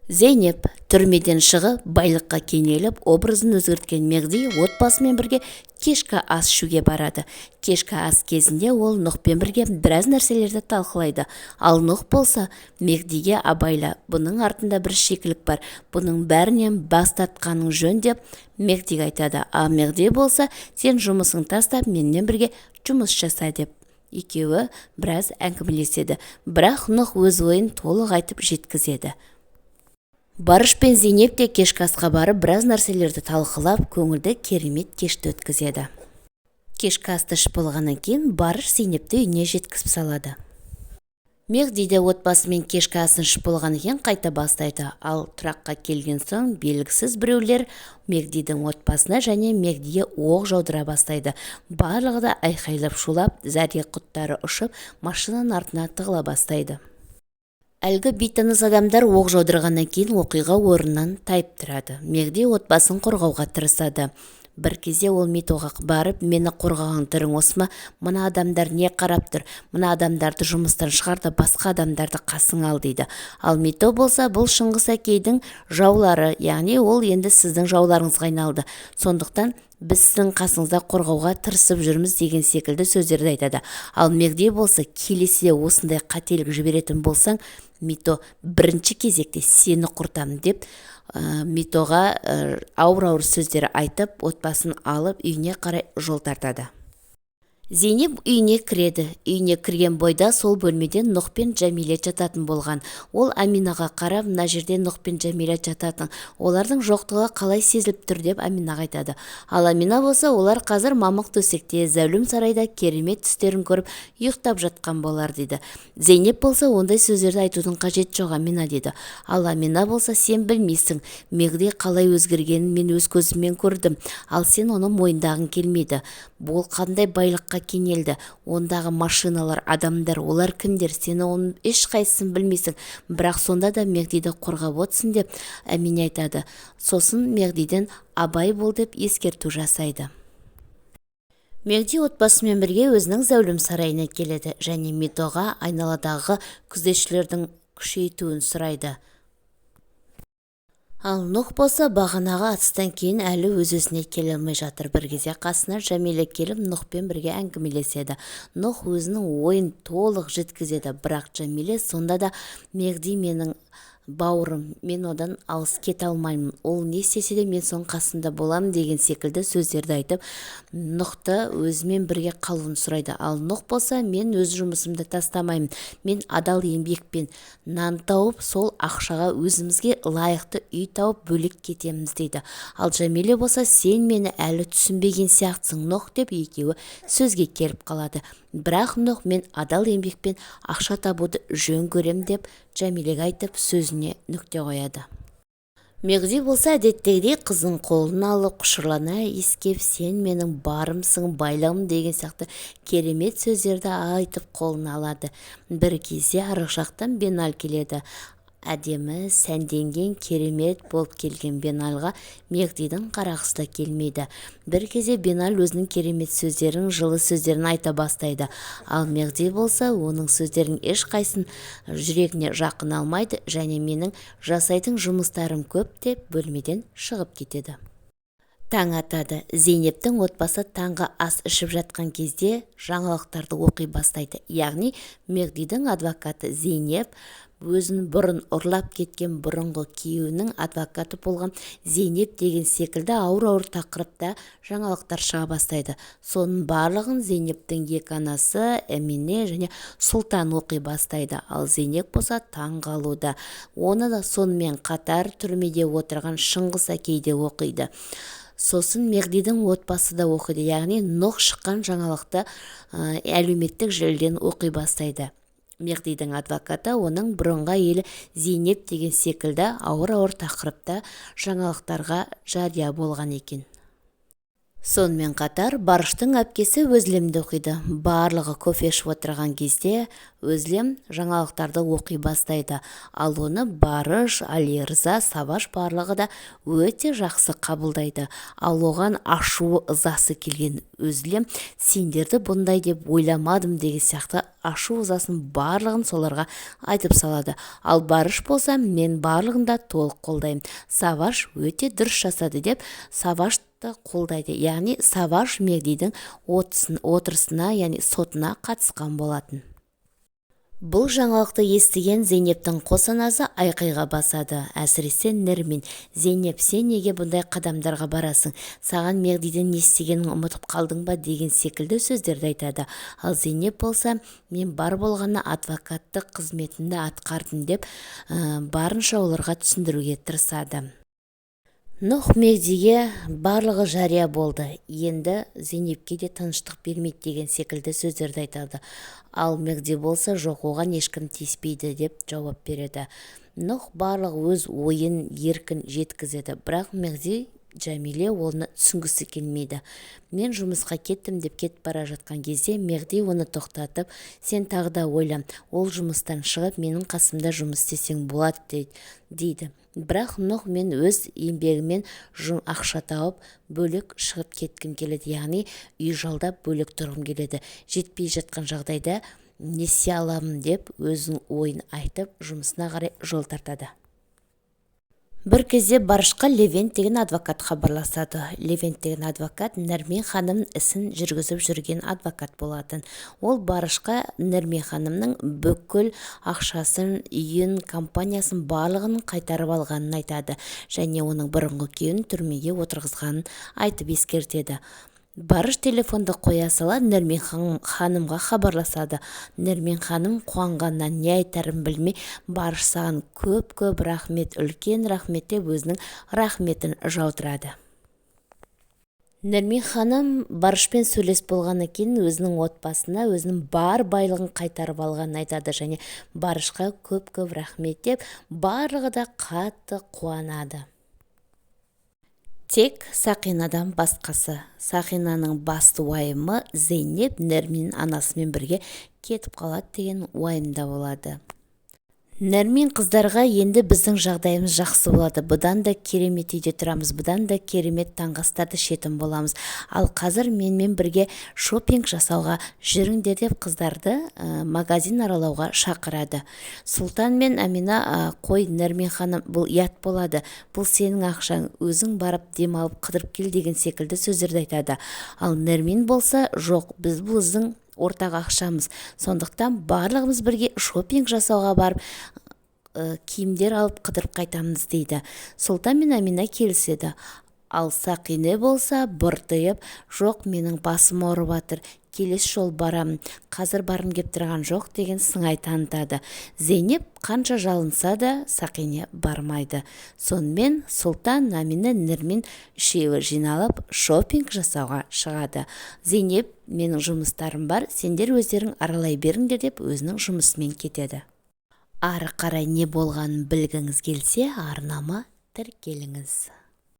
Зейнеп түрмеден шығып байлыққа кенеліп образын өзгерткен Мехди отбасымен бірге кешкі ас ішуге барады. Кешкі ас кезінде ол Нұхпен бірге біраз нәрселерді талқылайды. Ал Нұх болса Мехдиге абайла, бұның артында бір шикілік бар, бұның бәрінен бас тартқаның жөн деп Мехдиге айтады. А Мехди болса сен жұмысын тастап менімен бірге жұмыс жаса деп. Екеуі біраз әңгімелеседі, бірақ Нұх өз ойын толық айтып жеткізеді. Барыш пен Зейнеп те кешкі асқа барып біраз нәрселерді талқылап, көңілді керемет кешті өткізеді. Кешкі асты ішіп болғаннан кейін Барыш Зейнепті үйіне жеткізіп салады. Мехди де отбасымен кешкі асын ішіп болғаннан кейін қайта бастайды. Ал тұраққа келген соң белгісіз біреулер Мехдидің отбасына және Мехдиге оқ жаудыра бастайды. Барлығы да айқайлап шулап, зәре құттары ұшып, машинаның артына тығыла бастайды. Әлгі бейтаныс адамдар оқ жаудырғаннан кейін оқиға орнынан тайып тұрады. Мехди отбасын қорғауға тырысады. Бір кезде ол Митоға барып, мені қорғаған түрің осы ма? Мына адамдар не қарап тұр? Мына адамдарды жұмыстан шығарды, басқа адамдарды қасың ал дейді. Ал Мито болса, бұл Шыңғыс әкейдің жаулары, яғни ол енді сіздің жауларыңызға айналды. Сондықтан біз сіздің қасыңызда қорғауға тырысып жүрміз деген секілді сөздерді айтады. Ал Мехди болса, келесіде осындай қателік жіберетін болсаң, Мито бірінші кезекте сені құртамын деп Митоға ауыр сөздер айтып, отбасын алып үйіне қарай жол тартады. Зейнеп үйіне кіреді. Үйіне кірген бойда сол бөлмеден Нұх пен Жәмиле жататын болған. Ол Аминаға қарап, мына жерде Нұх пен Жәмиле жататын. Олардың жоқтығы қалай сезіліп тұр деп Аминаға айтады. Ал Амина болса, олар қазір мамық төсекте, зәулім сарайда керемет түстерін көріп, ұйықтап жатқан болар дейді. Зейнеп болса, ондай сөздерді айтудың қажет жоқ Амина дейді. Ал Амина болса, сен білмейсің, Мехди қалай өзгергенін мен өз көзіммен көрдім. Ал сен оны мойындағың келмейді. Бұл қандай байлыққа кенелді, ондағы машиналар, адамдар, олар кімдер, сені оның ешқайсысын білмейсің, бірақ сонда да Мехдиді қорғап отсың деп Амина айтады. Сосын Мехдиден абай бол деп ескерту жасайды. Мехди отбасымен бірге өзінің зәулім сарайына келеді және Митоға айналадағы күзетшілердің күшейтуін сұрайды. Ал Нұх болса, бағанағы атыстан кейін әлі өз-өзіне келе алмай жатыр. Бір кезде қасына Жәмиле келіп Нұхпен бірге әңгімелеседі. Нұх өзінің ойын толық жеткізеді, бірақ Жәмиле сонда да Мехди менің бауырым, мен одан алыс кете алмаймын, ол не істесе де мен соның қасында боламын деген секілді сөздерді айтып, Нұхты өзімен бірге қалуын сұрайды. Ал Нұх болса, мен өз жұмысымды тастамаймын, мен адал еңбекпен нан тауып, сол ақшаға өзімізге лайықты үй тауып бөлек кетеміз дейді. Ал Жәмиле болса, сен мені әлі түсінбеген сияқтысың Нұх деп екеуі сөзге келіп қалады. Бірақ Нұх, мен адал еңбекпен ақша табуды жөн көрем деп Жәмилеге айтып сөзіне нүкте қояды. Мехди болса, әдеттегідей қызын қолын алып құшырлана иіскеп, сен менің барымсың, байлығым деген сияқты керемет сөздерді айтып қолын алады. Бір кезде арғы жақтан Бенал келеді. Әдемі, сәнденген, керемет болып келген Беналға Мехдидің қарағысы да келмейді. Бір кезде Бенал өзінің керемет сөздерін, жылы сөздерін айта бастайды. Ал Мехди болса, оның сөздерін ешқайсын жүрегіне жақын алмайды және менің жасайтын жұмыстарым көп деп бөлмеден шығып кетеді. Таң атады. Зейнептің отбасы таңғы ас ішіп жатқан кезде жаңалықтарды оқи бастайды. Яғни Мехдидің адвокаты Зейнеп өзін бұрын ұрлап кеткен бұрынғы күйеуінің адвокаты болған Зейнеп деген секілді ауыр тақырыпта жаңалықтар шыға бастайды. Соның барлығын Зейнептің екі анасы Әмине және Сұлтан оқи бастайды. Ал Зейнеп болса таң қалуда. Оны да сонымен қатар түрмеде отырған Шыңғыс әкейде оқиды. Сосын Мехдидің отбасы да оқиды, яғни Нұх шыққан жаңалықты әлеуметтік желіден оқи бастайды. Мехдидің адвокаты оның бұрынғы әйелі Зейнеп деген секілді ауыр тақырыпта жаңалықтарға жария болған екен. Сонымен қатар Барыштың әпкесі Өзлемді оқиды. Барлығы кофе ішіп отырған кезде Өзлем жаңалықтарды оқи бастайды. Ал оны Барыш, Алирза, Саваш барлығы да өте жақсы қабылдайды. Ал оған ашуы ызасы келген Өзлем сендерді бұндай деп ойламадым деген сияқты ашу ызасын барлығын соларға айтып салады. Ал Барыш болса, мен барлығын да толық қолдаймын. Саваш өте дұрыс жасады деп Саваш қолдайды. Яғни Саваш Мегдидің отырысына, яғни сотына қатысқан болатын. Бұл жаңалықты естіген Зейнептің қосаназы айқайға басады. Әсіресе Нермин: Зейнеп, сен неге бұндай қадамдарға барасың? Саған Мегдиден не істегенін ұмытып қалдың ба деген секілді сөздерді айтады. Ал Зейнеп болса, мен бар болғаны адвокаттық қызметімді атқардым деп барынша оларға түсіндіруге тырысады. Нұх Мегдиге барлығы жария болды. Енді Зейнепке де тыныштық бермейді деген секілді сөздерді айтады. Ал Мегди болса, жоқ, оған ешкім тиіспейді деп жауап береді. Нұх барлығы өз ойын еркін жеткізеді, бірақ Мегди Жәмиле оны түсінгісі келмейді. Мен жұмысқа кеттім деп кетіп бара жатқан кезде Мегди оны тоқтатып: сен тағы да ойла, ол жұмыстан шығып менің қасымда жұмыс істесең болады дейді. Бірақ Нұх: мен өз еңбегімен ақша тауып бөлек шығып кеткім келеді, яғни үй жалдап бөлек тұрғым келеді. Жетпей жатқан жағдайда несие аламын деп өзінің ойын айтып жұмысына қарай жол тартады. Бір кезде Барышқа Левент деген адвокат хабарласады. Левент деген адвокат Нермин ханым ісін жүргізіп жүрген адвокат болатын. Ол Барышқа Нермин ханымның бүкіл ақшасын, үйін, компаниясын барлығын қайтарып алғанын айтады, және оның бұрынғы күйеуін түрмеге отырғызғанын айтып ескертеді. Барыш телефонды қоя сала Нермин ханымға хабарласады. Нермин ханым қуанғаннан не айтарын білмей: Барыш, саған көп рахмет, үлкен рахмет деп өзінің рахметін жаудырады. Нермин ханым Барышпен сөйлес болғаннан кейін өзінің отбасына өзінің бар байлығын қайтарып алғанын айтады, және Барышқа көп рахмет деп барлығы да қатты қуанады. Тек Сақинадан басқасы. Сақинаның басты уайымы Зейнеп Нерминнің анасымен бірге кетіп қалады деген уайымда болады. Нермин қыздарға: енді біздің жағдайымыз жақсы болады, бұдан да керемет үйде тұрамыз, бұдан да керемет таңғастарды ішетін боламыз. Ал қазір менімен бірге шопинг жасауға жүріңдер деп қыздарды магазин аралауға шақырады. Сұлтан мен Амина: қой Нермин ханым, бұл ұят болады, бұл сенің ақшаң, өзің барып демалып қыдырып кел деген секілді сөздерді айтады. Ал Нермин болса: жоқ, бұл біздің ортақ ақшамыз, сондықтан барлығымыз бірге шопинг жасауға барып киімдер алып қыдырып қайтамыз дейді. Сұлтан мен Амина келіседі. Ал Сақине болса бұртиып: жоқ, менің басым ауырып жатыр, келесі жол барамын, қазір барым кеп тұрған жоқ деген сыңай танытады. Зейнеп қанша жалынса да Сақине бармайды. Сонымен Сұлтан, Амина, Нермин үшеуі жиналып шопинг жасауға шығады. Зейнеп: менің жұмыстарым бар, сендер өздерің аралай беріңдер деп өзінің жұмысымен кетеді. Ары қарай не болғанын білгіңіз келсе, арнама тіркеліңіз.